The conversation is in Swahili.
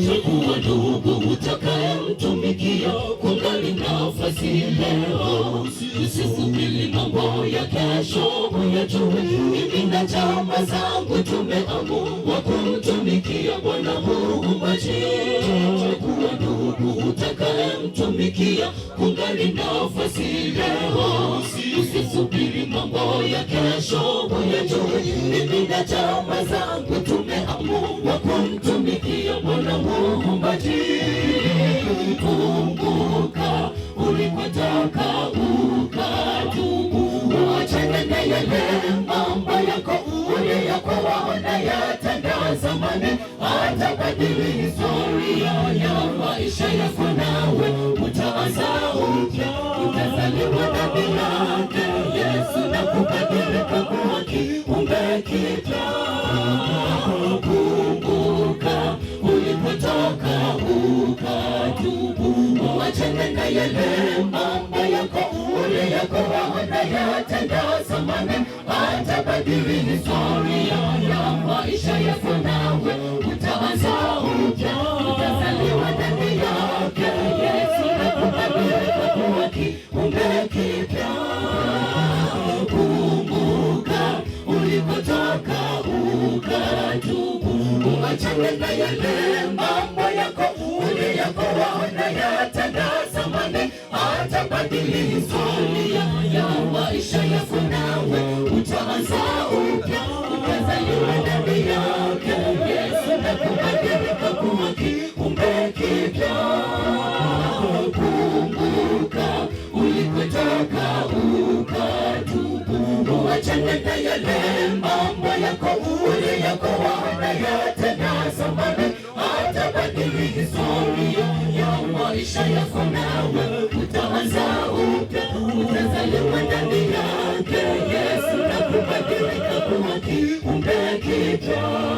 Chagua ndugu utakayemtumikia, kungali nafasi leo. Usisubiri mambo ya kesho uyajue. Mimi na jamaa zangu tumeamua kumtumikia Bwana Muumbaji. Chagua ndugu utakayemtumikia, kungali nafasi leo. Usisubiri mambo ya kesho uyajue. Mimi na jamaa zangu tumeamua kumtumikia Bwana Muumbaji. Kumbuka ulikotoka ukatubu, uachane na yale mambo yako uliyokuwa yatenda zamani. Atabadili historia ya maisha yako, nawe utaanza upya, utazaliwa ndani yake Yesu na kubadilika kuwa kiumbe kipya. Kumbuka ulikotoka ukatubu, uachane na yale mambo yako uliyokuwa yatenda zamani. Atabadili historia ya maisha yako, nawe utaanza upya, utazaliwa ndani yake Yesu na kubadilika kuwa kiumbe kipya. Kumbuka ulikotoka ukatubu, uachane na yale mambo yako uliyokuwa yatenda zamani. Atabadili historia ya maisha yako, nawe utaanza upya, utazaliwa ndani yake Yesu na kubadilika kuwa kiumbe kipya. Kumbuka ulikotoka ukatubu, uachane na yale mambo yako uliyokuwa yatenda zamani. Atabadili historia ya maisha yako, nawe utaanza upya, utazaliwa ndani yake Yesu na kubadilika kuwa kiumbe kipya.